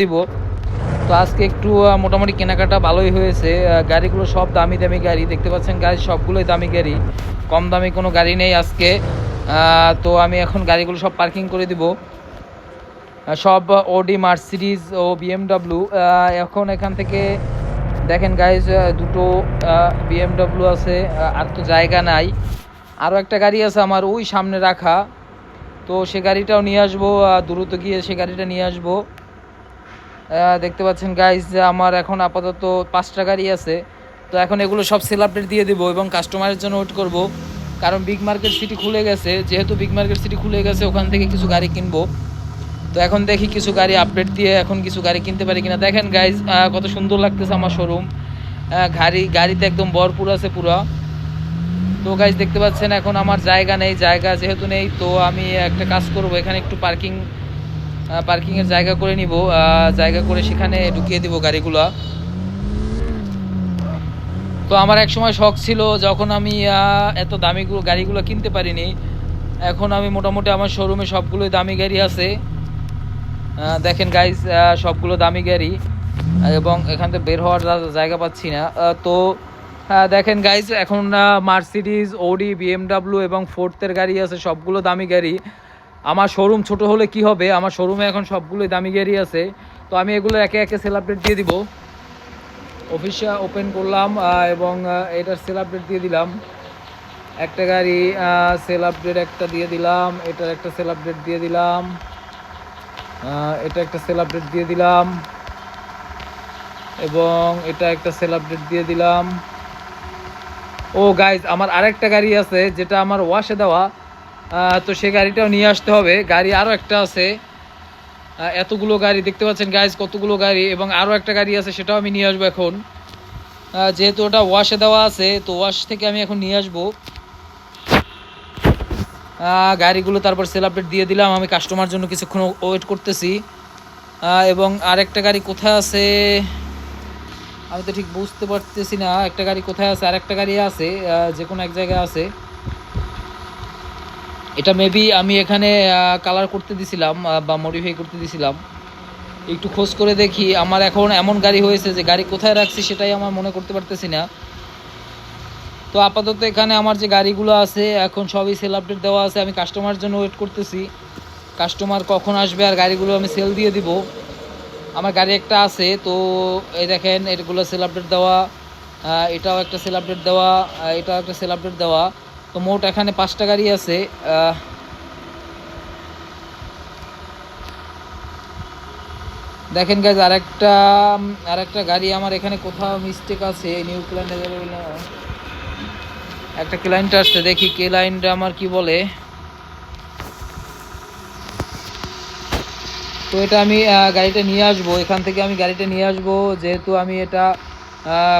দিব। তো আজকে একটু মোটামুটি কেনাকাটা ভালোই হয়েছে। গাড়িগুলো সব দামি দামি গাড়ি দেখতে পাচ্ছেন, গাড়ি সবগুলোই দামি গাড়ি, কম দামি কোনো গাড়ি নেই আজকে। তো আমি এখন গাড়িগুলো সব পার্কিং করে দিব, সব ওডি, মার্সিডিজ ও বিএমডাব্লিউ। এখন এখান থেকে দেখেন গাইজ, দুটো বিএমডাব্লিউ আছে, আর তো জায়গা নাই। আরও একটা গাড়ি আছে আমার ওই সামনে রাখা, তো সে গাড়িটাও নিয়ে আসবো, দ্রুত গিয়ে সে গাড়িটা নিয়ে আসবো। দেখতে পাচ্ছেন গাইজ যে আমার এখন আপাতত 5টা গাড়ি আছে। তো এখন এগুলো সব সেল আপডেট দিয়ে দেবো এবং কাস্টমারের জন্য ওয়েট করব, কারণ বিগ মার্কেট সিটি খুলে গেছে। যেহেতু বিগ মার্কেট সিটি খুলে গেছে, ওখান থেকে কিছু গাড়ি কিনবো। তো এখন দেখি কিছু গাড়ি আপডেট দিয়ে এখন কিছু গাড়ি কিনতে পারি কিনা। দেখেন গাইজ কত সুন্দর লাগতেছে আমার শোরুম, গাড়িতে একদম ভরপুর আছে পুরা। তো গাইজ দেখতে পাচ্ছেন এখন আমার জায়গা নেই, জায়গা যেহেতু নেই তো আমি একটা কাজ করব, এখানে একটু পার্কিংয়ের জায়গা করে নিব, জায়গা করে সেখানে ঢুকিয়ে দিব গাড়িগুলো। তো আমার এক সময় শখ ছিল, যখন আমি এত দামি গাড়িগুলো কিনতে পারিনি, এখন আমি মোটামুটি আমার শোরুমে সবগুলোই দামি গাড়ি আছে। দেখেন গাইজ সবগুলো দামি গাড়ি, এবং এখান থেকে বের হওয়ার জায়গা পাচ্ছি না। তো দেখেন গাইজ এখন মার্সিডিজ, ওডি, বিএমডাব্লিউ এবং ফোর্থের গাড়ি আছে, সবগুলো দামি গাড়ি। আমার শোরুম ছোট হলে কি হবে, আমার শোরুমে এখন সবগুলোই দামি গাড়ি আছে। তো আমি এগুলো একে একে সেল আপডেট দিয়ে দিব। অফিসটা ওপেন করলাম এবং এটার সেল আপডেট দিয়ে দিলাম। একটা গাড়ি সেল আপডেট একটা দিয়ে দিলাম, এটার একটা সেল আপডেট দিয়ে দিলাম, এটা একটা সেল আপডেট দিয়ে দিলাম, এবং এটা একটা সেল আপডেট দিয়ে দিলাম। ও গাইজ আমার আরেকটা গাড়ি আছে যেটা আমার ওয়াশে দেওয়া, তো সে গাড়িটাও নিয়ে আসতে হবে। গাড়ি আরও একটা আছে, এতগুলো গাড়ি দেখতে পাচ্ছেন গাইজ, কতগুলো গাড়ি, এবং আরও একটা গাড়ি আছে সেটাও আমি নিয়ে আসবো এখন। যেহেতু ওটা ওয়াশে দেওয়া আছে, তো ওয়াশ থেকে আমি এখন নিয়ে আসবো গাড়িগুলো। তারপর সেল আপডেট দিয়ে দিলাম, আমি কাস্টমার জন্য কিছুক্ষণ ওয়েট করতেছি। এবং আরেকটা গাড়ি কোথায় আছে আমি তো ঠিক বুঝতে পারতেছি না, একটা গাড়ি কোথায় আছে, আরেকটা গাড়ি আছে যে কোনো এক জায়গায় আছে। এটা মেবি আমি এখানে কালার করতে দিছিলাম বা মডিফাই করতে দিছিলাম, একটু খোঁজ করে দেখি। আমার এখন এমন গাড়ি হয়েছে যে গাড়ি কোথায় রাখছি সেটাই আমার মনে করতে পারতেছি না। তো আপাতত এখানে আমার যে গাড়িগুলো আছে এখন সবই সেল আপডেট দেওয়া আছে, আমি কাস্টমার জন্য ওয়েট করতেছি, কাস্টমার কখন আসবে আর গাড়িগুলো আমি সেল দিয়ে দিব। আমার গাড়ি একটা আছে, তো এই দেখেন এগুলো সেল আপডেট দেওয়া, এটাও একটা সেল আপডেট দেওয়া, এটাও একটা সেল আপডেট দেওয়া। তো মোট এখানে 5টা গাড়ি আছে। দেখেন গাইজ আরেকটা গাড়ি আমার এখানে কোথাও মিস্টেক আছে, নিউ ক্লায়েন্ট একটা ক্লায়েন্ট আসছে, দেখি ক্লায়েন্ট আমার কি বলে। তো এটা আমি গাড়িটা নিয়ে আসবো, এখান থেকে আমি গাড়িটা নিয়ে আসবো, যেহেতু আমি এটা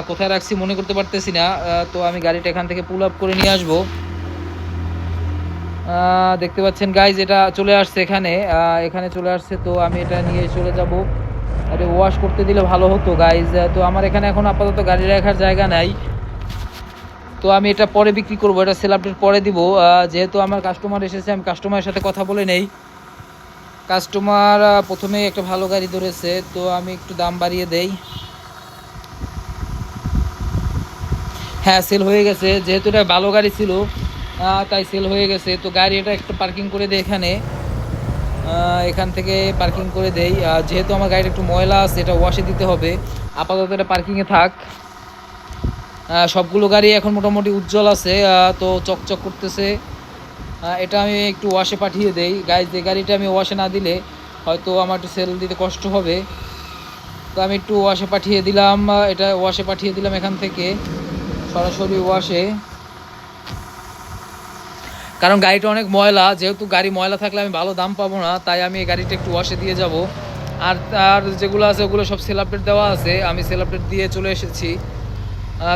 কোথায় রাখছি মনে করতে পারতেছি না। তো আমি গাড়িটা এখান থেকে পুল আপ করে নিয়ে আসবো। দেখতে পাচ্ছেন গাইজ এটা চলে আসছে এখানে, এখানে চলে আসছে। তো আমি এটা নিয়ে চলে যাব, আরে ওয়াশ করতে দিলে ভালো হতো গাইজ। তো আমার এখানে এখন আপাতত গাড়ি রাখার জায়গা নাই, তো আমি এটা পরে বিক্রি করবো, এটা সেল আপডেট পরে দিব। যেহেতু আমার কাস্টমার এসেছে, আমি কাস্টমারের সাথে কথা বলে নেই। কাস্টমার প্রথমেই একটা ভালো গাড়ি ধরেছে, তো আমি একটু দাম বাড়িয়ে দেই। হ্যাঁ সেল হয়ে গেছে, যেহেতু এটা ভালো গাড়ি ছিল তাই সেল হয়ে গেছে। তো গাড়ি এটা একটু পার্কিং করে দেয় এখানে, এখান থেকে পার্কিং করে দেই। যেহেতু আমার গাড়িটা একটু ময়লা আছে, এটা ওয়াশে দিতে হবে, আপাতত এটা পার্কিংয়ে থাক। সবগুলো গাড়ি এখন মোটামুটি উজ্জ্বল আছে, তো চকচক করতেছে। এটা আমি একটু ওয়াশে পাঠিয়ে দেই গাইজ, যে গাড়িটা আমি ওয়াশে না দিলে হয়তো আমার একটু সেল দিতে কষ্ট হবে। তো আমি একটু ওয়াশে পাঠিয়ে দিলাম, এটা ওয়াশে পাঠিয়ে দিলাম এখান থেকে সরাসরি ওয়াশে, কারণ গাড়িটা অনেক ময়লা। যেহেতু গাড়ি ময়লা থাকলে আমি ভালো দাম পাবো না, তাই আমি এই গাড়িটা একটু ওয়াশে দিয়ে যাব। আর আর যেগুলো আছে ওগুলো সব সেল আপডেট দেওয়া আছে, আমি সেল আপডেট দিয়ে চলে এসেছি।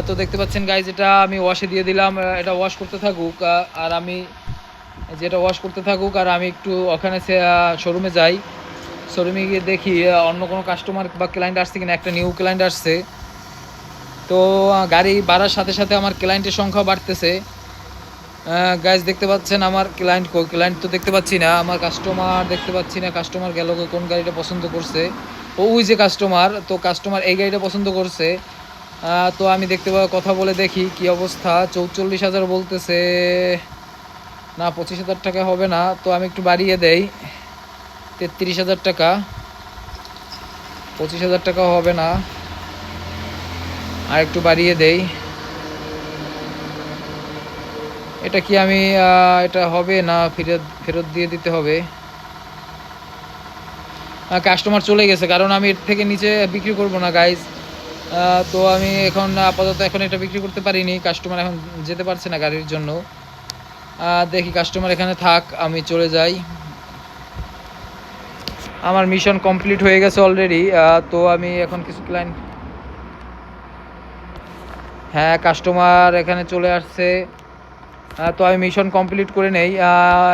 তো দেখতে পাচ্ছেন গাইজ এটা আমি ওয়াশে দিয়ে দিলাম, এটা ওয়াশ করতে থাকুক, আর আমি যেটা ওয়াশ করতে থাকুক, আর আমি একটু ওখানে শোরুমে যাই। শোরুমে গিয়ে দেখি অন্য কোনো কাস্টমার বা ক্লায়েন্ট আসছে কিনা, একটা নিউ ক্লায়েন্ট আসছে। তো গাড়ি বাড়ার সাথে সাথে আমার ক্লায়েন্টের সংখ্যা বাড়তেছে। গাইজ দেখতে পাচ্ছেন আমার ক্লায়েন্ট তো দেখতে পাচ্ছি না, আমার কাস্টমার দেখতে পাচ্ছি না, কাস্টমার গেল কোন গাড়িটা পছন্দ করছে। ওই যে কাস্টমার, তো কাস্টমার এই গাড়িটা পছন্দ করছে। তো আমি দেখতে কথা বলে দেখি কি অবস্থা। 44,000 বলতেছে, না 25,000 টাকা হবে না, তো আমি একটু বাড়িয়ে দেই 33,000 টাকা। 25,000 টাকা হবে না, আর একটু বাড়িয়ে দেই। এটা কি আমি এটা হবে না, ফেরত দিয়ে দিতে হবে। কাস্টমার চলে গেছে, কারণ আমি এর থেকে নিচে বিক্রি করব না গাইজ। তো আমি এখন আপাতত এখন এটা বিক্রি করতে পারিনি, কাস্টমার এখন যেতে পারছে না গাড়ির জন্য। দেখি কাস্টমার এখানে থাক, আমি চলে যাই। আমার মিশন কমপ্লিট হয়ে গেছে অলরেডি। তো আমি এখন কিছু ক্লায়েন্ট, হ্যাঁ কাস্টমার এখানে চলে আসছে। তো আমি মিশন কমপ্লিট করে নেই।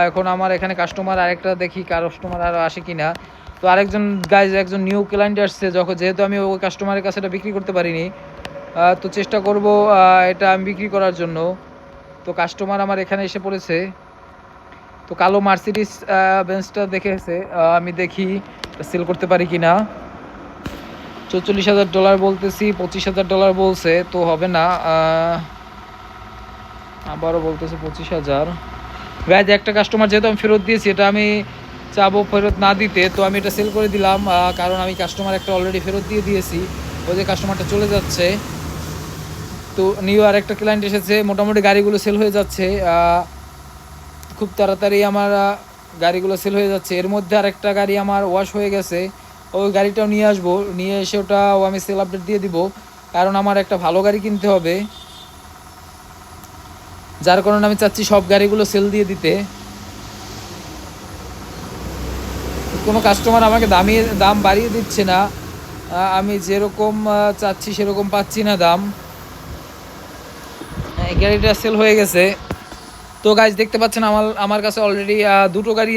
এখন আমার এখানে কাস্টমার আরেকটা দেখি কাস্টমার আরও আসে কি না। তো আরেকজন গাইজ, একজন নিউ ক্লায়েন্ট আসছে, যেহেতু আমি ওই কাস্টমারের কাছে এটা বিক্রি করতে পারিনি, তো চেষ্টা করব এটা আমি বিক্রি করার জন্য। তো কাস্টমার আমার এখানে এসে পড়েছে। তো কালো মার্সিডিস বেঞ্চটা দেখেছে, আমি দেখি সেল করতে পারি কি না। $44,000 বলতেছি, $25,000 বলছে, তো হবে না। আবারও বলতেছে 25,000। গাইজ একটা কাস্টমার যেহেতু আমি ফেরত দিয়েছি, এটা আমি চাবো ফেরত না দিতে, তো আমি এটা সেল করে দিলাম। কারণ আমি কাস্টমার একটা অলরেডি ফেরত দিয়ে দিয়েছি, ওই যে কাস্টমারটা চলে যাচ্ছে। তো নিউ আর একটা ক্লায়েন্ট এসেছে, মোটামুটি গাড়িগুলো সেল হয়ে যাচ্ছে খুব তাড়াতাড়ি। আমার গাড়িগুলো সেল হয়ে যাচ্ছে। এর মধ্যে আরেকটা গাড়ি আমার ওয়াশ হয়ে গেছে, ওই গাড়িটাও নিয়ে আসবো, নিয়ে এসে ওটাও আমি সেল আপডেট দিয়ে দিব, কারণ আমার একটা ভালো গাড়ি কিনতে হবে, যার কারণে আমি চাচ্ছি সব গাড়িগুলো সেল দিয়ে দিতে। কোনো কাস্টমার আমাকে দাম বাড়িয়ে দিচ্ছে না, আমি যেরকম চাচ্ছি সেরকম পাচ্ছি না দাম। এই গাড়িটা সেল হয়ে গেছে। তো গাইজ দেখতে পাচ্ছেন আমার কাছে অলরেডি দুটো গাড়ি